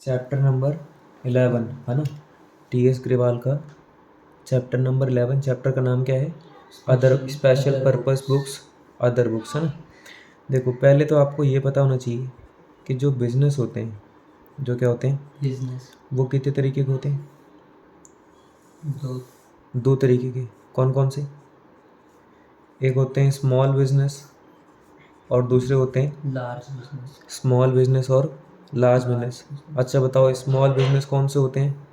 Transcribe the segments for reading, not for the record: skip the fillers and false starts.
Chapter number 11 है ना, T.S.. Grewal का चैप्टर नंबर 11। चैप्टर का नाम क्या है? Other special purpose books, other books, है ना। देखो पहले तो आपको ये पता होना चाहिए कि जो बिजनेस होते हैं, जो क्या होते हैं बिजनेस, वो कितने तरीके के होते हैं? दो। दो तरीके के। कौन कौन से? एक होते हैं स्मॉल बिजनेस और दूसरे होते हैं लार्ज बिजनेस। स्मॉल बिजनेस और लार्ज लार्ज बिजनेस। बिजनेस अच्छा बताओ, स्मॉल बिजनेस कौन से होते हैं?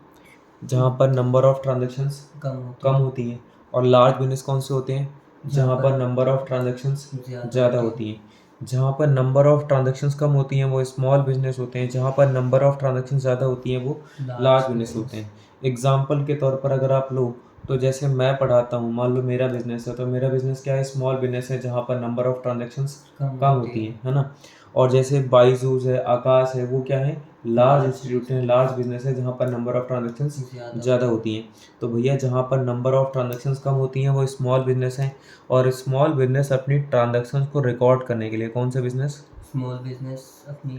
जहाँ पर नंबर ऑफ ट्रांजेक्शन्स कम कम होती होती हैं। और लार्ज बिजनेस कौन से होते हैं? जहाँ पर नंबर ऑफ ट्रांजेक्शन्स ज़्यादा होती हैं। जहाँ पर नंबर ऑफ ट्रांजेक्शन्स कम होती हैं वो स्मॉल बिजनेस होते हैं, जहाँ पर नंबर ऑफ ट्रांजेक्शन्स ज़्यादा होती हैं वो लार्ज बिजनेस होते हैं। एग्जाम्पल के तौर पर अगर आप लो तो जैसे मैं पढ़ाता हूँ, मान लो मेरा बिजनेस है, तो मेरा बिजनेस क्या है? स्मॉल बिजनेस है, जहाँ पर नंबर ऑफ ट्रांजेक्शन्स कम होती है ना। और जैसे बाईजूस है, आकाश है, वो क्या है? लार्ज इंस्टीट्यूट है, लार्ज बिजनेस है, जहाँ पर नंबर ऑफ ट्रांजेक्शन्स ज़्यादा होती हैं। तो भैया जहाँ पर नंबर ऑफ ट्रांजेक्शन्स कम होती हैं वो स्मॉल बिजनेस है। और स्मॉल बिजनेस अपनी ट्रांजेक्शन्स को रिकॉर्ड करने के लिए, कौन सा बिजनेस? स्मॉल बिजनेस अपनी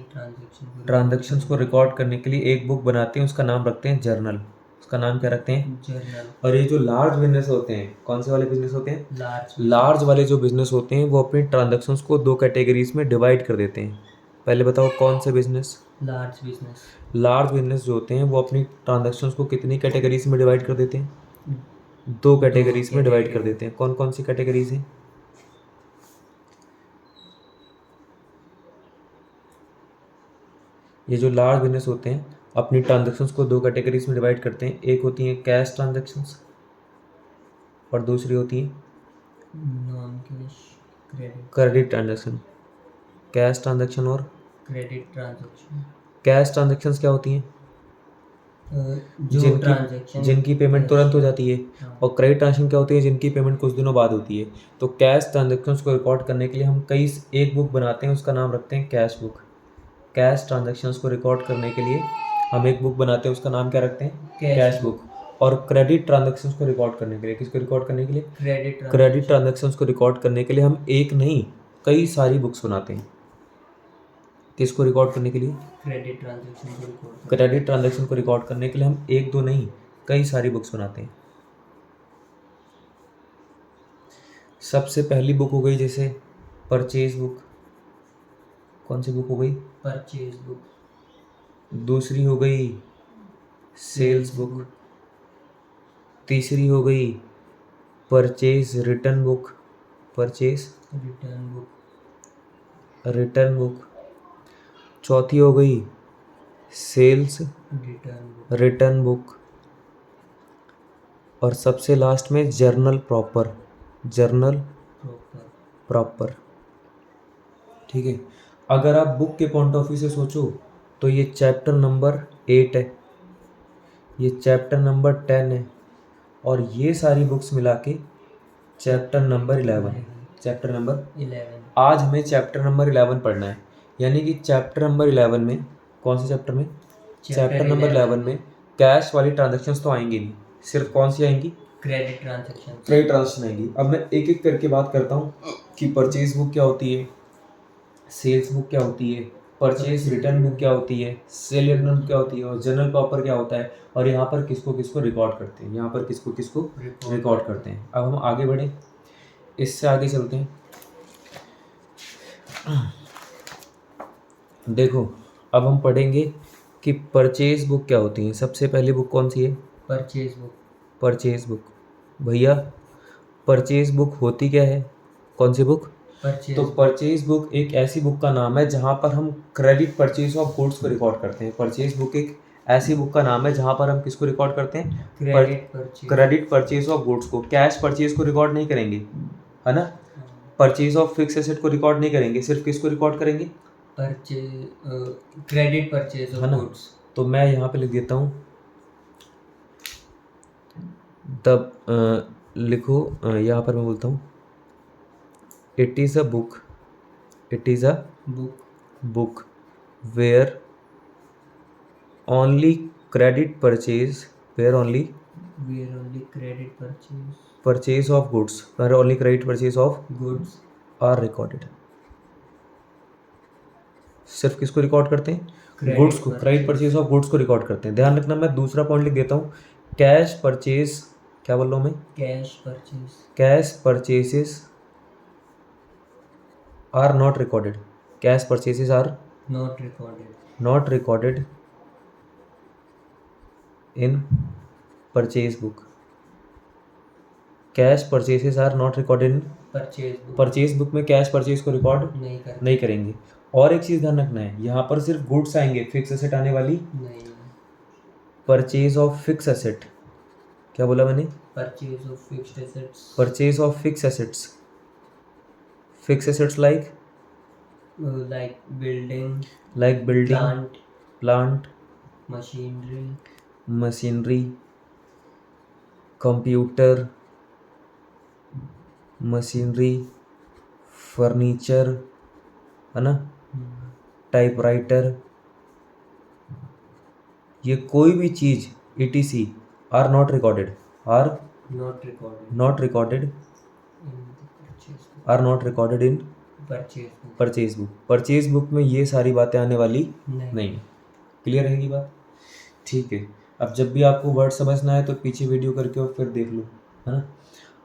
ट्रांजेक्शन्स को रिकॉर्ड करने के लिए एक बुक बनाते हैं, उसका नाम रखते हैं जर्नल। उसका नाम क्या रखते हैं? जर्नल। और ये जो लार्ज बिजनेस होते हैं, कौन से वाले बिजनेस होते हैं? लार्ज लार्ज वाले जो बिजनेस होते हैं वो अपनी ट्रांजेक्शन्स को दो कैटेगरीज में डिवाइड कर देते हैं। पहले बताओ कौन से business? Large business. Large business जो होते हैं वो अपनी ट्रांजेक्शन्स को कितनी कैटेगरीज में डिवाइड कर देते हैं? दो कैटेगरीज में डिवाइड कर देते हैं। कौन कौन सी कैटेगरीज हैं? ये जो लार्ज बिजनेस होते हैं अपनी ट्रांजेक्शन्स को दो कैटेगरीज में डिवाइड करते हैं। एक होती है कैश ट्रांजेक्शन्स और दूसरी होती है non cash credit transaction. Cash transaction और क्रेडिट ट्रांजेक्शन। कैश ट्रांजेक्शन्स क्या होती हैं? जो जिनकी ट्रांजेक्शन जिनकी पेमेंट तुरंत हो जाती है। और क्रेडिट ट्रांजेक्शन क्या होती है? जिनकी पेमेंट कुछ दिनों बाद होती है। तो कैश ट्रांजेक्शन्स को रिकॉर्ड करने के लिए हम एक बुक बनाते हैं, उसका नाम रखते हैं कैश बुक। कैश ट्रांजेक्शन्स को रिकॉर्ड करने के लिए हम एक बुक बनाते हैं, उसका नाम क्या रखते हैं? Cash book. और क्रेडिट ट्रांजेक्शन्स को रिकॉर्ड करने के लिए, किसको रिकॉर्ड करने के लिए? क्रेडिट ट्रांजेक्शन्स को रिकॉर्ड करने के लिए हम एक नहीं कई सारी बुक्स बनाते हैं। किसको रिकॉर्ड करने के लिए? क्रेडिट ट्रांजेक्शन को रिकॉर्ड क्रेडिट ट्रांजेक्शन को रिकॉर्ड करने के लिए हम एक दो नहीं कई सारी बुक्स बनाते हैं। सबसे पहली बुक हो गई जैसे परचेज बुक। कौन सी बुक हो गई? Purchase book. दूसरी हो गई सेल्स बुक। तीसरी हो गई purchase return book. Purchase return book. चौथी हो गई सेल्स रिटर्न बुक। और सबसे लास्ट में जर्नल प्रॉपर। ठीक है। अगर आप बुक के पॉइंट ऑफ व्यू से सोचो तो ये चैप्टर नंबर 8 है, ये चैप्टर नंबर 10 है, और ये सारी बुक्स मिला के चैप्टर नंबर 11 है। Chapter number 11। आज हमें चैप्टर नंबर 11 पढ़ना है। यानी कि चैप्टर नंबर 11 में, कौन से चैप्टर में? चैप्टर नंबर 11 में कैश वाली ट्रांजेक्शन्स तो आएंगी नहीं, सिर्फ कौन सी आएंगी? क्रेडिट ट्रांजेक्शन आएंगी। अब मैं एक एक करके बात करता हूँ कि परचेज बुक क्या होती है, सेल्स बुक क्या होती है, परचेज रिटर्न बुक क्या होती है, सेल रिटर्न बुक क्या होती है, और जनरल प्रॉपर क्या होता है, और यहाँ पर किसको किसको रिकॉर्ड करते हैं, यहाँ पर किसको किसको रिकॉर्ड करते हैं। अब हम आगे बढ़े, इससे आगे चलते हैं। देखो अब हम पढ़ेंगे कि परचेज बुक क्या होती है। सबसे पहली बुक कौन सी है? Purchase book. भैया परचेज बुक होती क्या है? कौन सी बुक? तो परचेज बुक एक ऐसी बुक का नाम है जहाँ पर हम क्रेडिट परचेज ऑफ गुड्स को रिकॉर्ड करते हैं। परचेज बुक एक ऐसी बुक का नाम है जहाँ पर हम किसको रिकॉर्ड करते हैं? क्रेडिट परचेज ऑफ गुड्स को। कैश परचेज को रिकॉर्ड नहीं करेंगे, है ना। परचेज ऑफ फिक्स एसेट को रिकॉर्ड नहीं करेंगे, सिर्फ किसको रिकॉर्ड करेंगे? Credit purchase of goods. तो मैं यहाँ पे लिख देता हूँ, तब लिखो, यहाँ पर मैं बोलता हूँ it is a book where only credit purchase where only purchase of goods where only credit purchase of goods are recorded. सिर्फ किसको रिकॉर्ड करते हैं? गुड्स को, क्रेडिट परचेज ऑफ गुड्स को रिकॉर्ड करते हैं। ध्यान रखना, मैं दूसरा पॉइंट लिख देता हूँ, कैश परचेज, क्या बोल रहा हूँ मैं, cash purchases are not recorded, cash purchases are not recorded in purchase book, cash purchases are not recorded in purchase book में कैश परचेज को रिकॉर्ड नहीं करेंगे। और एक चीज़ ध्यान रखना है, यहाँ पर सिर्फ गुड्स आएंगे, फिक्स एसेट आने वाली नहीं। परचेज ऑफ फिक्स एसेट, क्या बोला मैंने, purchase of fixed assets, purchase of fix assets, fix assets like building, plant, machinery, computer, machinery, furniture, है ना, टाइपराइटर, ये कोई भी चीज़ ETC are not recorded, are not recorded in purchase book. Purchase book में ये सारी बातें आने वाली नहीं। क्लियर रहेगी बात, ठीक है। अब जब भी आपको वर्ड समझना है तो पीछे वीडियो करके और फिर देख लो, है ना।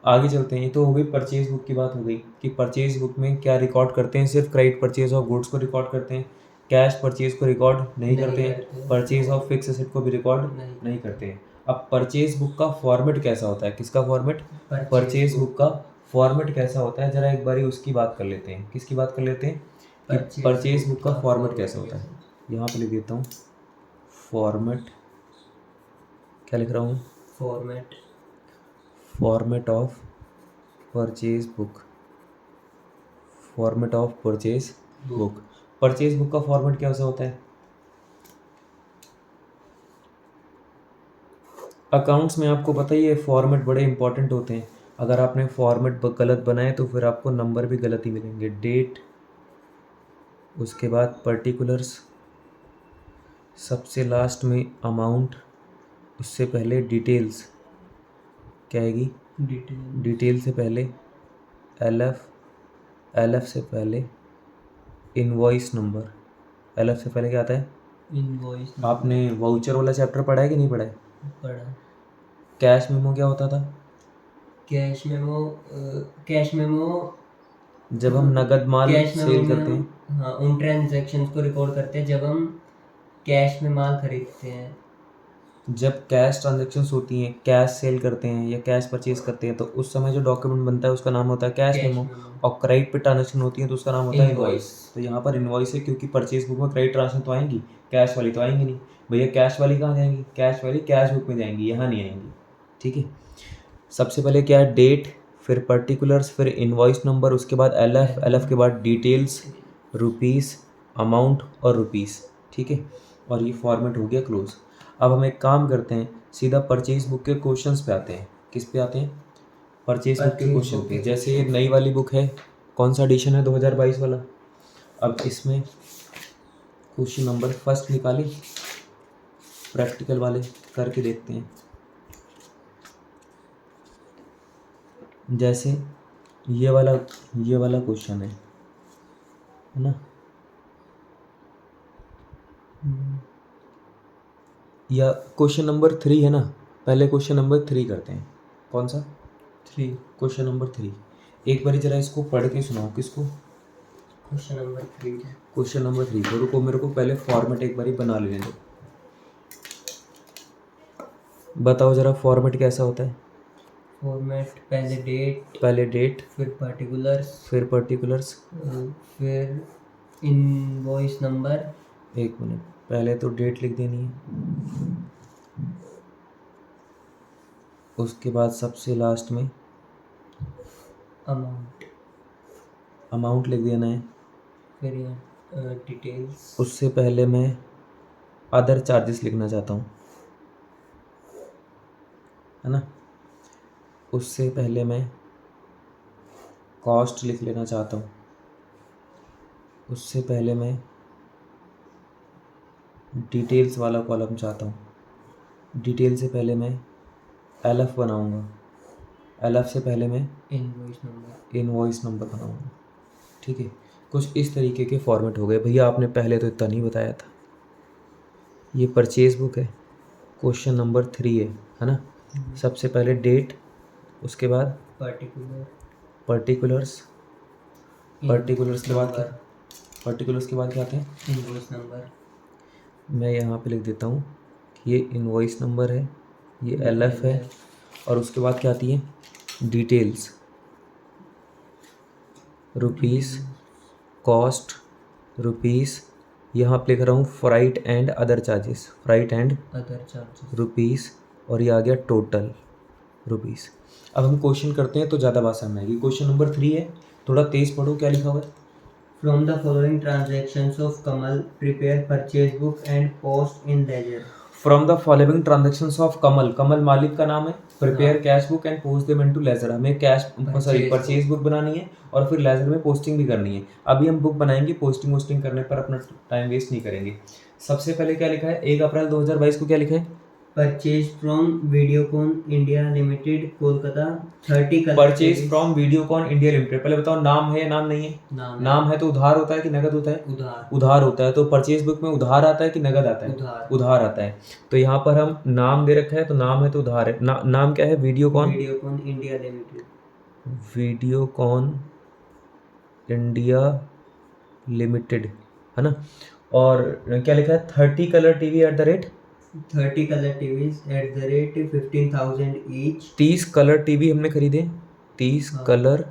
आगे चलते हैं। ये तो हो गई परचेज बुक की बात हो गई कि परचेज बुक में क्या रिकॉर्ड करते हैं, सिर्फ क्रेडिट परचेज ऑफ गुड्स को रिकॉर्ड करते हैं, कैश परचेज को रिकॉर्ड नहीं करते हैं, परचेज ऑफ फिक्स एसेट को भी रिकॉर्ड नहीं करते हैं। अब परचेज बुक का फॉर्मेट कैसा होता है, किसका फॉर्मेट, परचेज बुक का फॉर्मेट कैसा होता है, जरा एक बारी उसकी बात कर लेते हैं। किसकी बात कर लेते हैं कि परचेज बुक का फॉर्मेट कैसा होता है। यहाँ पे लिख देता हूँ फॉर्मेट, क्या लिख रहा हूँ, format of purchase book, format of purchase book. Purchase book का फॉर्मेट कैसा होता है, अकाउंट्स में आपको पता ही है फॉर्मेट बड़े इंपॉर्टेंट होते हैं। अगर आपने फॉर्मेट गलत बनाए तो फिर आपको नंबर भी गलत ही मिलेंगे। डेट, उसके बाद पर्टिकुलर्स, सबसे लास्ट में अमाउंट, उससे पहले डिटेल्स, क्या आएगी, डिटेल से पहले LF से पहले इनवॉइस नंबर, LF से पहले क्या आता है, इनवॉइस। आपने वाउचर वाला चैप्टर पढ़ा है कि नहीं पढ़ा है, पढ़ा। कैश मेमो क्या होता था, कैश मेमो जब हम नगद माल सेल करते हैं, हाँ, उन ट्रांजैक्शंस को रिकॉर्ड करते हैं जब हम कैश में माल खरीदते हैं। जब कैश ट्रांजैक्शंस होती हैं, कैश सेल करते हैं या कैश परचेज करते हैं, तो उस समय जो डॉक्यूमेंट बनता है उसका नाम होता है कैश मेमो। और क्रेडिट पे ट्रांजैक्शन होती है तो उसका नाम होता है इनवॉइस। तो यहाँ पर इनवॉइस है क्योंकि परचेज बुक में क्रेडिट ट्रांजैक्शन तो आएंगी, कैश वाली तो आएंगी नहीं। भैया कैश वाली कहाँ जाएंगी, कैश वाली कैश बुक में जाएंगी, यहाँ नहीं आएंगी, ठीक है। सबसे पहले क्या है, डेट, फिर पर्टिकुलर्स, फिर इनवॉइस नंबर, उसके बाद LF के बाद डिटेल्स, रुपीस, अमाउंट और रुपीस, ठीक है। और ये फॉर्मेट हो गया क्लोज। अब हम एक काम करते हैं, सीधा परचेज बुक के क्वेश्चंस पे आते हैं। किस पे आते हैं, परचेज बुक के क्वेश्चन पे। जैसे ये नई वाली बुक है, कौन सा एडिशन है, 2022 वाला। अब इसमें क्वेश्चन नंबर फर्स्ट निकाले, प्रैक्टिकल वाले करके देखते हैं। जैसे ये वाला क्वेश्चन है ना, या क्वेश्चन नंबर 3 है ना, पहले क्वेश्चन नंबर 3 करते हैं। कौन सा, 3, क्वेश्चन नंबर 3। एक बारी जरा इसको पढ़ के सुनाओ। किसको, क्वेश्चन नंबर 3 तो रुको, मेरे को पहले फॉर्मेट एक बारी बना लेने दो। बताओ जरा फॉर्मेट कैसा होता है। फॉर्मेट, पहले डेट, फिर पर्टिकुलर्स, फिर इनवॉइस नंबर। एक मिनट, पहले तो डेट लिख देनी है, उसके बाद सबसे लास्ट में अमाउंट लिख देना है, फिर डिटेल्स। उससे पहले मैं अदर चार्जेस लिखना चाहता हूँ, है ना। उससे पहले मैं कॉस्ट लिख लेना चाहता हूँ, उससे पहले मैं डिटेल्स वाला कॉलम चाहता हूँ, डिटेल से पहले मैं LF बनाऊँगा, LF से पहले मैं इनवॉइस नंबर बनाऊँगा, ठीक है। कुछ इस तरीके के फॉर्मेट हो गए। भैया आपने पहले तो इतना नहीं बताया था, ये परचेज बुक है, क्वेश्चन नंबर 3 है ना। सबसे पहले डेट, उसके बाद पर्टिकुलर, पर्टिकुलर्स, पर्टिकुलर्स के बाद क्या, पर्टिकुलर्स के बाद क्या आते हैं, इनवॉइस नंबर, मैं यहाँ पे लिख देता हूँ, ये इनवॉइस नंबर है, ये LF है, और उसके बाद क्या आती है, डिटेल्स, रुपीस, कॉस्ट, रुपीस, यहाँ पे लिख रहा हूँ freight and other charges, freight and other charges, rupees, और ये आ गया टोटल रुपीस। अब हम क्वेश्चन करते हैं तो ज़्यादा बात समझ में आएगी। क्वेश्चन नंबर 3 है, थोड़ा तेज पढ़ो, क्या लिखा हुआ है। From the following transactions of Kamal, prepare purchase book and post in ledger. From the following transactions of Kamal, Kamal मालिक का नाम है, prepare cash book and post them into ledger, हमें कैश सॉरी परचेज बुक बनानी है और फिर लेजर में पोस्टिंग भी करनी है। अभी हम बुक बनाएंगे, पोस्टिंग करने पर अपना टाइम वेस्ट नहीं करेंगे। सबसे पहले क्या लिखा है, 1 अप्रैल 2022 को क्या लिखा है, purchase from Videocon India limited Kolkata 30 colour purchase from Videocon India limited. पहले बताओ नाम है या नाम नहीं है, नाम है तो उधार होता है कि नगद होता है, उधार होता है। तो परचेज बुक में उधार आता है कि नगद आता है, उधार आता है। तो यहाँ पर हम नाम दे रखा है तो नाम है तो उधार है। नाम क्या है, Videocon India limited, Videocon India limited है ना। और क्या लिखा है, 30 colour TV at the rate 30 colour TVs at the rate 15,000 each, 30 colour TV हमने खरीदे, 30 colour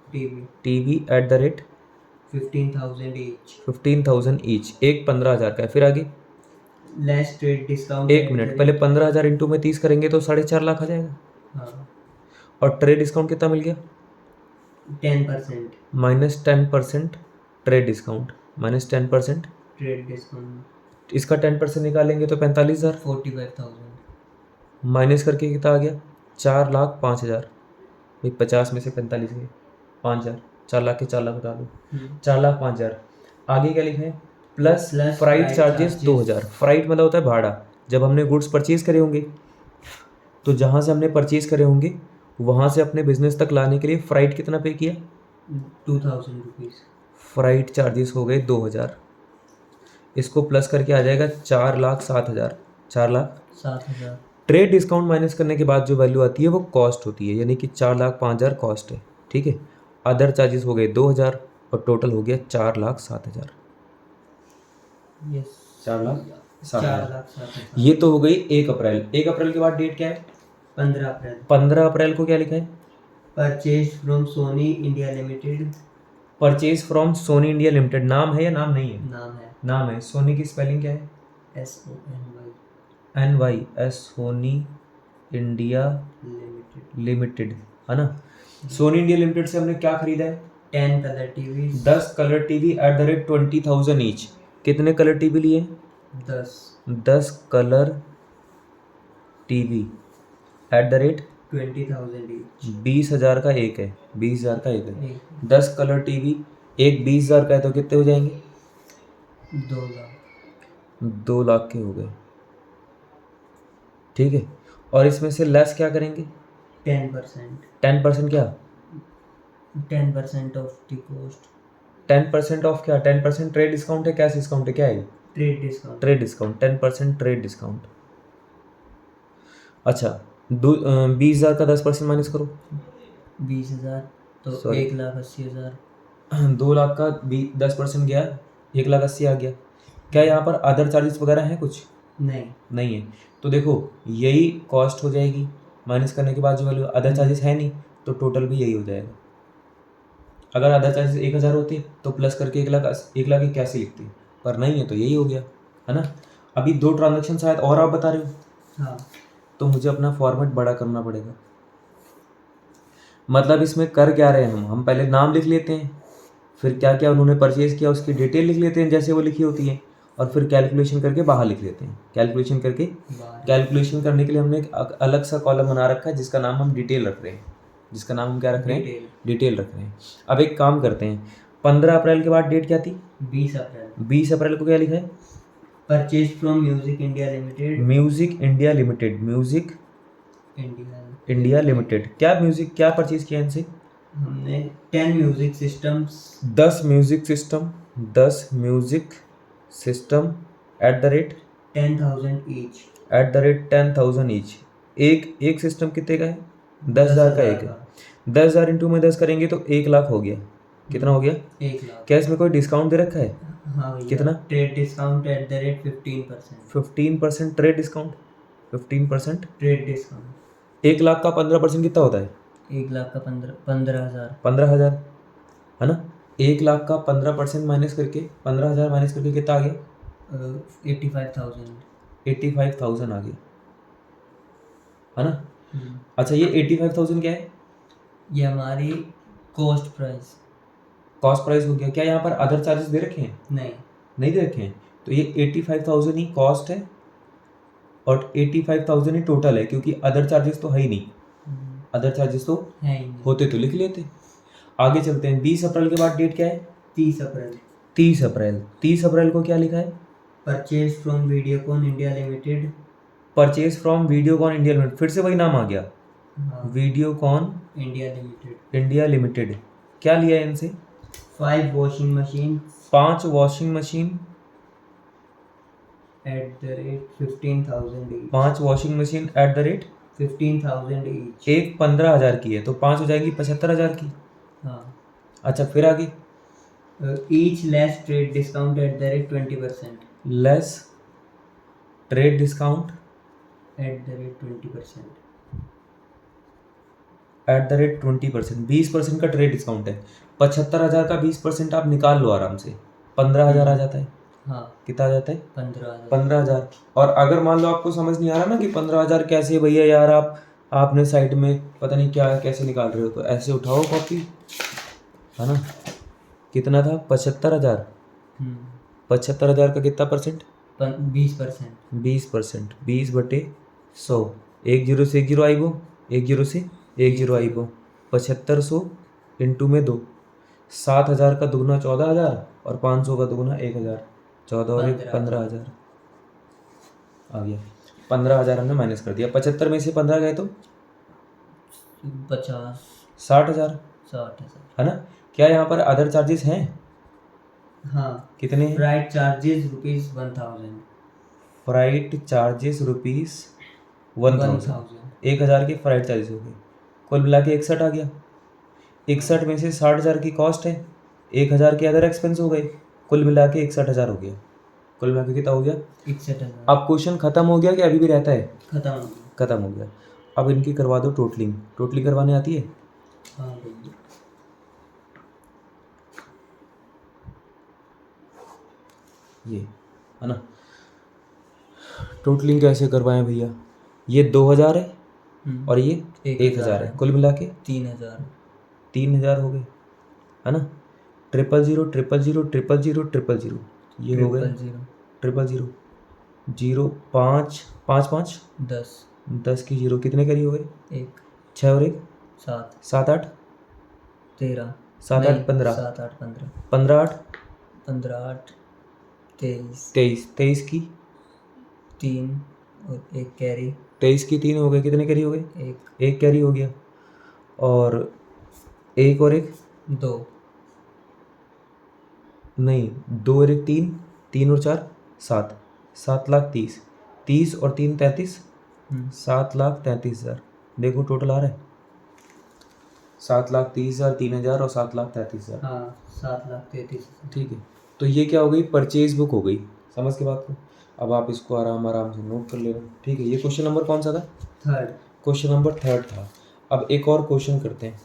TV at the rate 15,000 each, 15,000 each, एक 15,000 का है। फिर आगे लेस ट्रेड डिस्काउंट, 1 मिनट, पहले 15,000 इंटू में 30 करेंगे तो 4.5 लाख आ जाएगा। हाँ, और ट्रेड डिस्काउंट कितना मिल गया, 10%, -10% ट्रेड डिस्काउंट, -10% ट्रेड डिस्काउंट, इसका 10% निकालेंगे तो 45,000, 45,000, माइनस करके कितना आ गया, 4,05,000। भाई 50 में से 45 गए, 5,000, 4 लाख के 4 लाख बता दो, 4,05,000। आगे क्या लिखा है, प्लस फ्राइट चार्जेस 2,000। फ्राइट मतलब होता है भाड़ा। जब हमने गुड्स परचेज करे होंगे तो जहाँ से हमने परचेज करे होंगे वहाँ से अपने बिजनेस तक लाने के लिए फ्राइट कितना पे किया, 2,000 रुपीज़, फ्राइट चार्जेस हो गए 2,000। इसको प्लस करके आ जाएगा 4,07,000, 4,07,000। ट्रेड डिस्काउंट माइनस करने के बाद जो वैल्यू आती है वो कॉस्ट होती है, यानी कि 4,05,000 कॉस्ट है, ठीक है। अदर चार्जेस हो गए 2,000 और टोटल हो गया 4,07,000, 4,07,000। ये तो हो गई 1 अप्रैल। 1 अप्रैल के बाद डेट क्या है, 15 अप्रैल, 15 अप्रैल को क्या लिखा है, purchase from Soni India limited, purchase from Soni India limited. नाम है या नाम नहीं है, नाम है, सोनी की स्पेलिंग क्या है, SONY, सोनी इंडिया लिमिटेड है ना। सोनी इंडिया लिमिटेड से हमने क्या खरीदा है, 10 colour TV, 10 colour TV at the rate 20,000 each. कितने कलर टीवी लिए, 10 colour TV at the rate 20,000 each, 20,000 का एक है, 20,000 का एक है। 10 कलर टीवी एक 20,000 का है तो कितने हो जाएंगे, 2 लाख, 2 लाख के हो गए, ठीक है। और इसमें से लेस क्या करेंगे, 10%, 10% क्या, 10% ऑफ द कॉस्ट, 10% ऑफ क्या, 10% ट्रेड डिस्काउंट है, कैश डिस्काउंट है, क्या है, ट्रेड डिस्काउंट, 10% ट्रेड डिस्काउंट। अच्छा 20,000 का 10% माइनस करो, 20,000 तो 1,80,000, 2 लाख का 10% गया, 1,80,000 आ गया। क्या यहाँ पर अदर चार्जेस वगैरह हैं कुछ, नहीं है। तो देखो यही कॉस्ट हो जाएगी, माइनस करने के बाद जो वैल्यू, अदर चार्जेस है नहीं तो टोटल भी यही हो जाएगा। अगर अदर चार्जेस 1,000 होती तो प्लस करके 1,81,000 लिखती, पर नहीं है तो यही हो गया, है ना। अभी 2 ट्रांजेक्शन शायद और आप बता रहे हो, हाँ, तो मुझे अपना फॉर्मेट बड़ा करना पड़ेगा। मतलब इसमें कर क्या रहे हैं हम पहले नाम लिख लेते हैं, फिर क्या क्या उन्होंने परचेज किया उसकी डिटेल लिख लेते हैं जैसे वो लिखी होती है, और फिर कैलकुलेशन करके बाहर लिख लेते हैं। कैलकुलेशन करने के लिए हमने एक अलग सा कॉलम बना रखा है जिसका नाम हम डिटेल रख रहे हैं, जिसका नाम हम क्या रख रहे हैं, डिटेल रख रहे हैं। अब एक काम करते हैं, 15 अप्रैल के बाद डेट क्या थी, 20 अप्रैल को क्या लिखा है, purchase from music India limited, music India limited. क्या परचेज किया इनसे, हमने 10 music systems, 10 music system at the rate 10,000 each. @10,000 each. एक सिस्टम कितने का है? 10,000 का एक है। 10,000 इंटू में 10 करेंगे तो 1,00,000 हो गया। कितना हो गया? 1,00,000। क्या इसमें कोई डिस्काउंट दे रखा है? हाँ भैया। कितना? Trade discount @15%। 15% trade discount. 15% trade discount. 1,00,000 का 15% कितना होता है? 1,00,000 का 15,000। 15,000 है ना। 1,00,000 का 15% माइनस करके 15,000 माइनस करके कितना आ गया? 85,000। 85,000 आ गया, है ना। अच्छा, ये 85,000 क्या है? ये हमारी कॉस्ट प्राइस। कॉस्ट प्राइस हो गया। क्या यहाँ पर अदर चार्जेस दे रखे हैं? नहीं। नहीं दे रखे हैं। तो ये 85,000 ही कॉस्ट है और 85,000 ही टोटल है, क्योंकि अदर चार्जेस तो है ही नहीं। अदर चार्जेस तो है ही नहीं। होते तो लिख लेते। आगे चलते हैं। 20 अप्रैल के बाद डेट क्या है? 30 अप्रैल। 30 अप्रैल। 30 अप्रैल को क्या लिखा है? Purchase from Videocon India limited. Purchase from Videocon India limited. फिर से वही नाम आ गया, Videocon India limited. India limited. क्या लिया है इनसे? 5 washing machine. 5 washing machine @15,000 each। 5 washing machine @15,000 each। एक 15,000 की है तो 5 हो जाएगी 75,000 की। हाँ। अच्छा, फिर आगे each less trade discount @20%। Less trade discount @20%। @20%। 20% का ट्रेड डिस्काउंट है। 75,000 का 20% आप निकाल लो आराम से, 15,000 आ जाता है। हाँ। कितना आ जाता है? 15,000। 15,000। और अगर मान लो आपको समझ नहीं आ रहा ना कि 15,000 कैसे भैया यार, आपने साइड में पता नहीं क्या कैसे निकाल रहे हो, तो ऐसे उठाओ कॉपी, है ना। कितना था? 75,000। 75,000 का कितना परसेंट? 20%। 20%। 20/100। 1 जीरो से 1 जीरो आई वो, 1 जीरो से 1 जीरो आई वो। 7500 इंटू में 2। 7,000 का दुगना 14,000 और 500 का दुगना 1,000। 14 और 1 15,000 आ गया। 15,000 हमने माइनस कर दिया। 75 में से 15 गए तो 50। 60,000 है ना। क्या यहाँ पर अदर चार्जेस हैं? हाँ। कितने हैं? Freight charges ₹1,000। Freight charges ₹1,000। 1,000 के फ्राइट चार्जेस हो गए। कुल मिला के 61 आ गया। 61 में से 60,000 की कॉस्ट है, 1,000 के अदर एक्सपेंस हो गए, कुल मिला के 61,000 हो गया। कुल मिला के कितना हो गया? 61,000। अब क्वेश्चन खत्म हो गया कि अभी भी रहता है? खत्म हो गया। खत्म हो गया। अब इनकी करवा दो टोटलिंग। टोटलिंग करवाने आती है? हाँ भैया। ये है ना। टोटलिंग कैसे करवाएं भैया? ये 2,000 है और ये 1,000 है, कुल मिला के 3,000। 3,000 हो गए, है ना। 000 000 000 000 ये हो गए 000 0 5 5 5 10। 10 की जीरो कितने करी हो गए? 1। 6 और 1 7। 7 8 13। 7 8 15 7 8 15। 15 8 15 8 23। 23 की 3 और 1 कैरी। 23 की 3 हो गए, कितने कैरी हो गए? 1 कैरी हो गया। और 1 और 1 2 नहीं, 2 और 1 3, 3 और 4 7, 7,30,000। 30 और 3 33, 7,33,000। देखो टोटल आ रहा है 7,30,000, 3,000 और 7,33,000। हाँ 7,33,000। ठीक है। तो ये क्या हो गई? परचेज बुक हो गई। समझ के बात को। अब आप इसको आराम आराम से नोट कर लेना। ठीक है। ये क्वेश्चन नंबर कौन सा था? 3rd। क्वेश्चन नंबर 3rd था। अब एक और क्वेश्चन करते हैं।